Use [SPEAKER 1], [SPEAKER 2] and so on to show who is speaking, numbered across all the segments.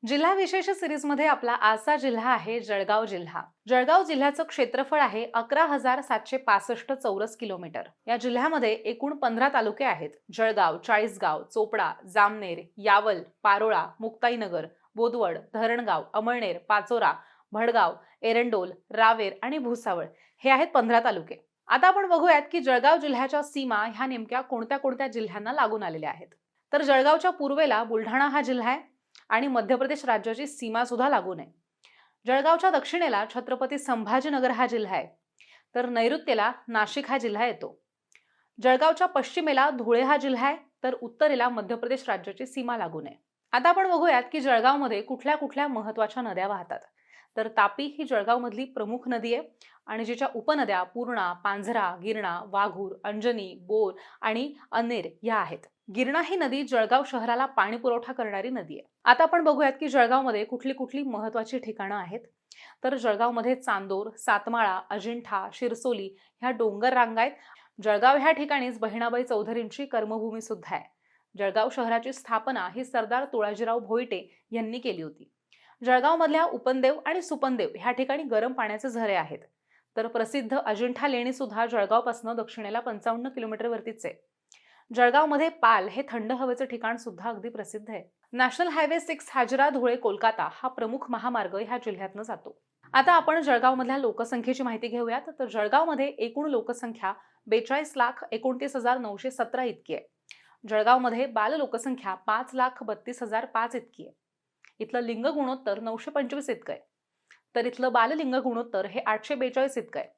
[SPEAKER 1] जिल्हा विशेष सिरीजमध्ये आपला आजचा जिल्हा आहे जळगाव जिल्हा. जळगाव जिल्ह्याचं क्षेत्रफळ आहे 11,765 चौरस किलोमीटर. या जिल्ह्यामध्ये एकूण 15 तालुके आहेत. जळगाव, चाळीसगाव, चोपडा, जामनेर, यावल, पारोळा, मुक्ताईनगर, बोदवड, धरणगाव, अमळनेर, पाचोरा, भडगाव, एरंडोल, रावेर आणि भुसावळ हे आहेत 15 तालुके. आता आपण बघूयात की जळगाव जिल्ह्याच्या सीमा ह्या नेमक्या कोणत्या कोणत्या जिल्ह्यांना लागून आलेल्या आहेत. तर जळगावच्या पूर्वेला बुलढाणा हा जिल्हा आहे आणि मध्य प्रदेश राज्याची सीमा सुद्धा लागून आहे. जळगावच्या दक्षिणेला छत्रपती संभाजीनगर हा जिल्हा आहे, तर नैऋत्येला नाशिक हा जिल्हा येतो. जळगावच्या पश्चिमेला धुळे हा जिल्हा आहे, तर उत्तरेला मध्य प्रदेश राज्याची सीमा लागून आहे. आता आपण बघूयात की जळगावमध्ये कुठल्या कुठल्या महत्त्वाच्या नद्या वाहतात. तर तापी ही जळगावमधली प्रमुख नदी आहे आणि जिच्या उपनद्या पूर्णा, पांझरा, गिरणा, वाघूर, अंजनी, बोर आणि अनेर या आहेत. गिरणा ही नदी जळगाव शहराला पाणी पुरवठा करणारी नदी आहे. आता आपण बघूयात की जळगावमध्ये कुठली कुठली महत्त्वाची ठिकाणं आहेत. तर जळगावमध्ये चांदोर, सातमाळा, अजिंठा, शिरसोली ह्या डोंगर रांगा आहेत. जळगाव ह्या ठिकाणीच बहिणाबाई चौधरींची कर्मभूमी सुद्धा आहे. जळगाव शहराची स्थापना ही सरदार तुळाजीराव भोईटे यांनी केली होती. जळगावमधल्या उपनदेव आणि सुपनदेव ह्या ठिकाणी गरम पाण्याचे झरे आहेत. तर प्रसिद्ध अजिंठा लेणी सुद्धा जळगावपासून दक्षिणेला 55 किलोमीटर वरतीच आहे. जळगावमध्ये पाल हे थंड हवेचं ठिकाण सुद्धा अगदी प्रसिद्ध आहे. नॅशनल हायवे 6 हाजरा धुळे कोलकाता हा प्रमुख महामार्ग ह्या जिल्ह्यातनं जातो. आता आपण जळगावमधल्या लोकसंख्येची माहिती घेऊयात. तर जळगावमध्ये एकूण लोकसंख्या 42,29,917 इतकी आहे. जळगावमध्ये बाल लोकसंख्या 5,32,005 इतकी आहे. इथलं लिंग गुणोत्तर 925 इतकं आहे. तर इथलं बाल लिंग गुणोत्तर हे 842 इतकं आहे.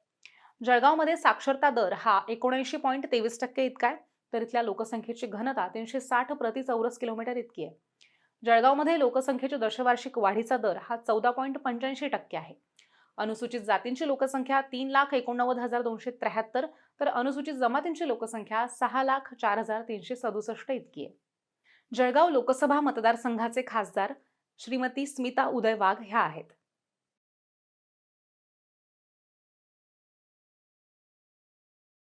[SPEAKER 1] जळगावमध्ये साक्षरता दर हा 79.23% इतका आहे. तर इथल्या लोकसंख्येची घनता 360 प्रति चौरस किलोमीटर इतकी आहे. जळगावमध्ये लोकसंख्येच्या दशवार्षिक वाढीचा दर हा 14.85% आहे. अनुसूचित जातींची लोकसंख्या 3,89,273 तर अनुसूचित जमातींची लोकसंख्या 6,04,367 इतकी आहे. जळगाव लोकसभा मतदारसंघाचे खासदार श्रीमती स्मिता उदय वाघ ह्या आहेत.